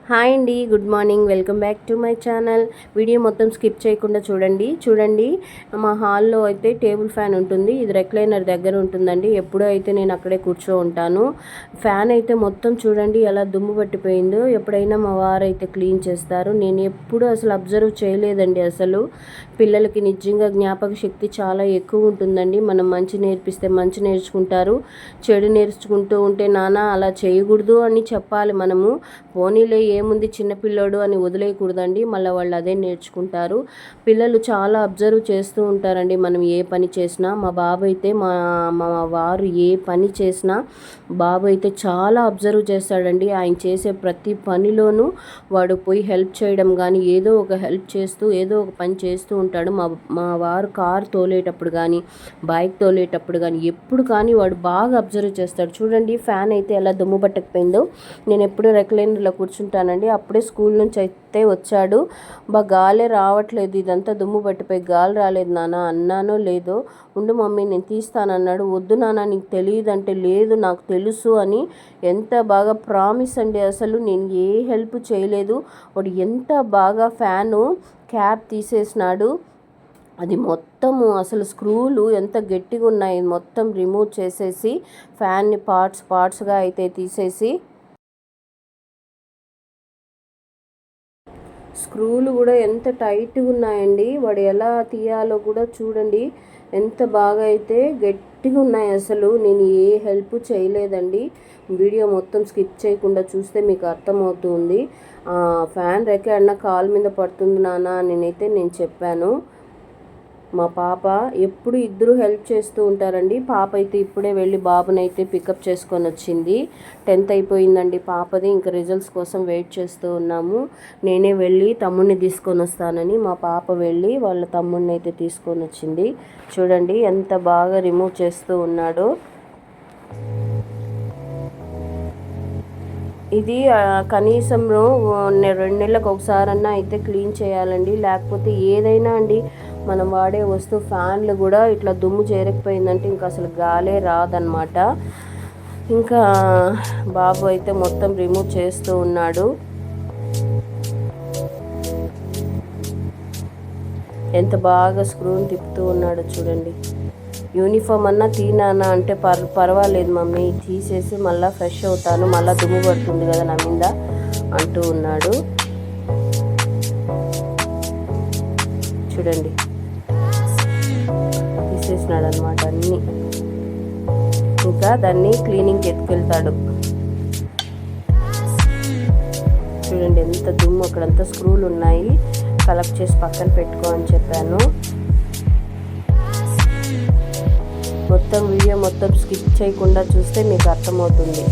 Hi అండి, good morning. Welcome back to my channel. Video మొత్తం skip చేయకుండా చూడండి. మా హాల్లో అయితే టేబుల్ ఫ్యాన్ ఉంటుంది. ఇది రెక్లైనర్ దగ్గర ఉంటుందండి. ఎప్పుడూ అయితే నేను అక్కడే కూర్చో ఉంటాను. ఫ్యాన్ అయితే మొత్తం చూడండి ఎలా దుమ్ము పట్టిపోయిందో. ఎప్పుడైనా మా వారైతే క్లీన్ చేస్తారు. నేను ఎప్పుడూ అసలు అబ్జర్వ్ చేయలేదండి. అసలు పిల్లలకి నిజంగా జ్ఞాపక శక్తి చాలా ఎక్కువ ఉంటుందండి. మనం మంచి నేర్పిస్తే మంచి నేర్చుకుంటారు. చెడు నేర్చుకుంటూ ఉంటే నాన్న అలా చేయకూడదు అని చెప్పాలి మనము. పోనీలే ఏముంది చిన్నపిల్లోడు అని వదిలేయకూడదండి. మళ్ళీ వాళ్ళు అదే నేర్చుకుంటారు. పిల్లలు చాలా అబ్జర్వ్ చేస్తూ ఉంటారండి మనం ఏ పని చేసినా. మా బాబు అయితే మా వారు ఏ పని చేసినా బాబు అయితే చాలా అబ్జర్వ్ చేస్తాడండి. ఆయన చేసే ప్రతి పనిలోనూ వాడు పోయి హెల్ప్ చేయడం కానీ ఏదో ఒక హెల్ప్ చేస్తూ ఏదో ఒక పని చేస్తూ ఉంటాడు. మా వారు కారు తోలేటప్పుడు కానీ బైక్ తోలేటప్పుడు కానీ ఎప్పుడు కానీ వాడు బాగా అబ్జర్వ్ చేస్తాడు. చూడండి ఫ్యాన్ అయితే ఎలా దుమ్ము పట్టకపోయిందో. నేను ఎప్పుడు రెక్లైనర్లో కూర్చుంటానండి. అప్పుడే స్కూల్ నుంచి అయితే వచ్చాడు. గాలే రావట్లేదు, ఇదంతా దుమ్ము పట్టిపోయి గాలి రాలేదు నాన్న అన్నానో లేదో. ఉండు మమ్మీ నేను తీస్తానన్నాడు. వద్దు నాన్న నీకు తెలియదు అంటే లేదు నాకు తెలుసు అని ఎంత బాగా ప్రామిస్ అండి. అసలు నేను ఏ హెల్ప్ చేయలేదు. వాడు ఎంత బాగా ఫ్యాను క్యాప్ తీసేసినాడు. అది మొత్తము అసలు స్క్రూలు ఎంత గట్టిగా ఉన్నాయి మొత్తం రిమూవ్ చేసేసి ఫ్యాన్ని పార్ట్స్గా అయితే తీసేసి స్క్రూలు కూడా ఎంత టైట్గా ఉన్నాయండి. వాడు ఎలా తీయాలో కూడా చూడండి ఎంత బాగా అయితే గట్టిగా ఉన్నాయి. అసలు నేను ఏ హెల్ప్ చేయలేదండి. వీడియో మొత్తం స్కిప్ చేయకుండా చూస్తే మీకు అర్థమవుతుంది. ఫ్యాన్ రెక్క అన్న కాలు మీద పడుతుంది నాన్న నేను చెప్పాను. మా పాప ఎప్పుడు ఇద్దరు హెల్ప్ చేస్తూ ఉంటారండి. పాప అయితే ఇప్పుడే వెళ్ళి బాబునైతే పికప్ చేసుకొని వచ్చింది. 10th అయిపోయిందండి పాపది. ఇంకా రిజల్ట్స్ కోసం వెయిట్ చేస్తూ ఉన్నాము. నేనే వెళ్ళి తమ్ముడిని తీసుకొని వస్తానని మా పాప వెళ్ళి వాళ్ళ తమ్ముడిని అయితే తీసుకొని వచ్చింది. చూడండి ఎంత బాగా రిమూవ్ చేస్తూ ఉన్నాడో. ఇది కనీసం 2 నెలలకు ఒకసారన్నా అయితే క్లీన్ చేయాలండి. లేకపోతే ఏదైనా అండి మనం వాడే వస్తువు ఫ్యాన్లు కూడా ఇట్లా దుమ్ము చేరకపోయిందంటే ఇంకా అసలు గాలే రాదనమాట. ఇంకా బాబు అయితే మొత్తం రిమూవ్ చేస్తూ ఉన్నాడు. ఎంత బాగా స్క్రూని తిప్పుతూ ఉన్నాడో చూడండి. యూనిఫామ్ అన్నా తీనానా అంటే పర్వాలేదు మమ్మీ తీసేసి మళ్ళీ ఫ్రెష్ అవుతాను, మళ్ళీ దుమ్ము పడుతుంది కదా నా మీద అంటూ ఉన్నాడు. చూడండి తీసేసినాడు అనమాట అన్నీ. ఇంకా దాన్ని క్లీనింగ్కి ఎత్తుకెళ్తాడు. చూడండి ఎంత దుమ్ము, అక్కడంతా స్క్రూలు ఉన్నాయి. కలెక్ట్ చేసి పక్కన పెట్టుకో అని చెప్పాను. మొత్తం వీడియో మొత్తం స్కిప్ చేయకుండా చూస్తే మీకు అర్థమవుతుంది.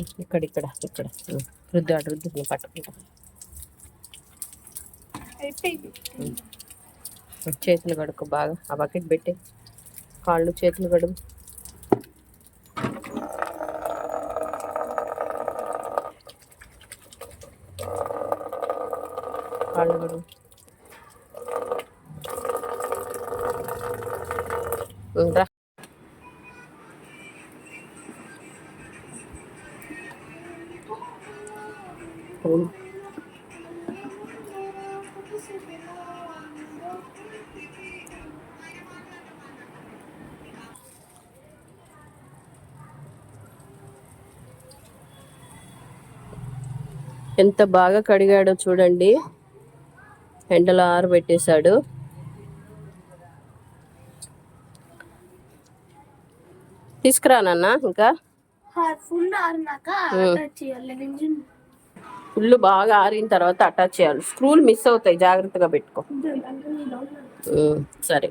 ఇక్కడ ఇక్కడ ఇక్కడ రుద్దు అటు రుద్దు పట్టుకుంటా. చేతులు కడుక్కో బాగా, ఆ బకెట్ పెట్టి కాళ్ళు చేతులు కడుగు. కాళ్ళు కడుగు. రా ఎంత బాగా కడిగాడో చూడండి, ఎండలో ఆరబెట్టేశాడు. తీసుకురానన్న ఇంకా ఫుల్ బాగా ఆరిన తర్వాత అటాచ్ చేయాలి. స్క్రూలు మిస్ అవుతాయి, జాగ్రత్తగా పెట్టుకో. సరే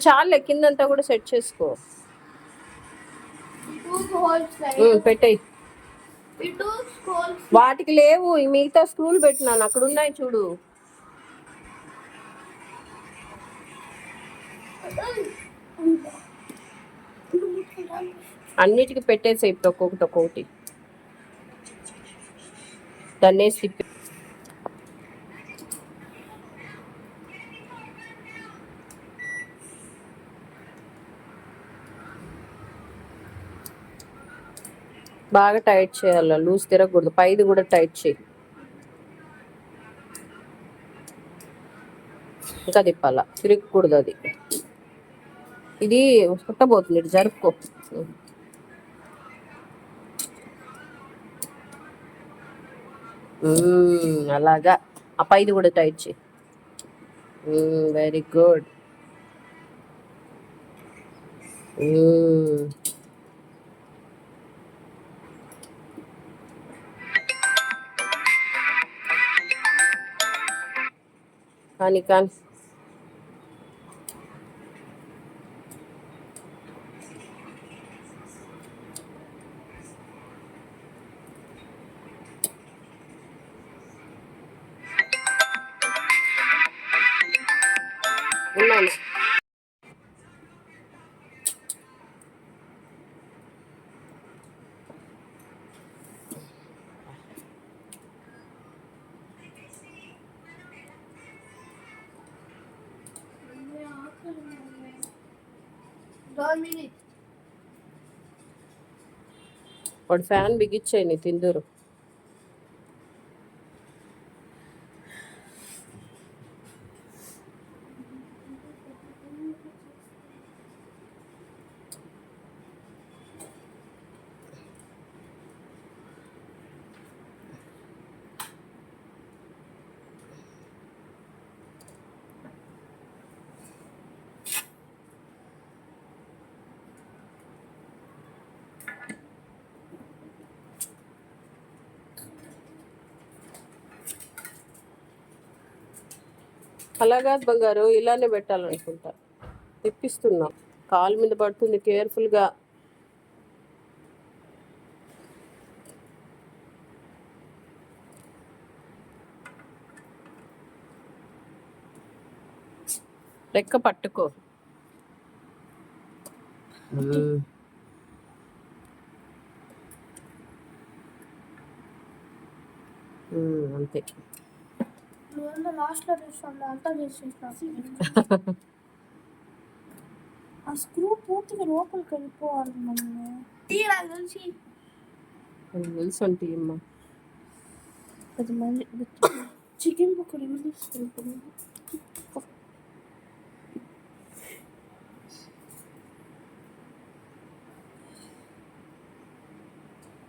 చాలే, కిందంతా కూడా సెట్ చేసుకో. పెట్టాయి, వాటికి లేవు, మిగతా స్క్రూలు పెట్టినాను, అక్కడ ఉన్నాయి చూడు. అన్నిటికి పెట్టేసే ఇప్పుడు ఒక్కొక్కటి ఒక్కొక్కటి. దాన్ని తిప్పి బాగా టైట్ చేయాలి, లూజ్ తిరగకూడదు. పైది కూడా టైట్ చేయి, ఇంకా తిప్పాలా, తిరగకూడదు అది. ఇది పుట్టబోతుంది, ఇటు జరుపుకో. అలాగా, ఆ పైది కూడా టైట్ చేయి. Very good. కానీ కానీ ఉన్నాను. వాడు ఫ్యాన్ బిగించేయని తిందూరు. అలాగా బంగారు, ఇలానే పెట్టాలనుకుంటా. తిప్పిస్తున్నా, కాలు మీద పడుతుంది, కేర్ఫుల్గా. రెక్క పట్టుకో. అంతే. లాస్ట్ లో అంతా చేసేసిన ఆ స్క్రూ పూర్తిగా లోపలికి వెళ్ళిపోవాలి. తెలుసు అంటే అమ్మా, 10 మంది చికెన్ పకోడీ తీసుకెళ్తున్నాను.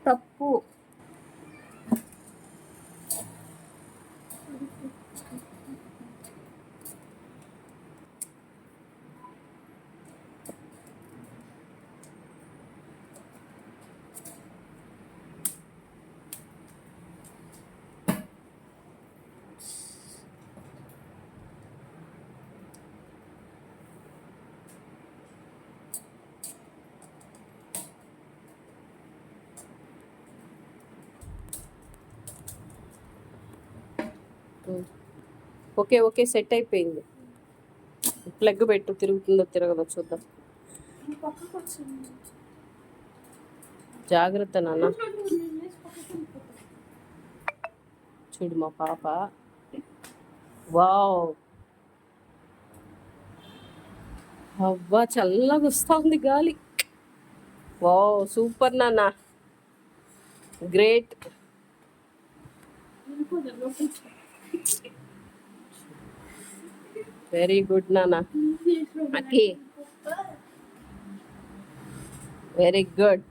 తప్పు. ఓకే ఓకే సెట్ అయిపోయింది. ప్లగ్ పెట్టు, తిరుగుతుందో తిరగదో చూద్దాం. జాగ్రత్త నాన్న. చూడు మా పాప. వావ్, అవ్వా చల్లగా వస్తా ఉంది గాలి. వావ్ సూపర్ నాన్న, గ్రేట్. వెరీ గుడ్ నాన్న. అకి వెరీ గుడ్.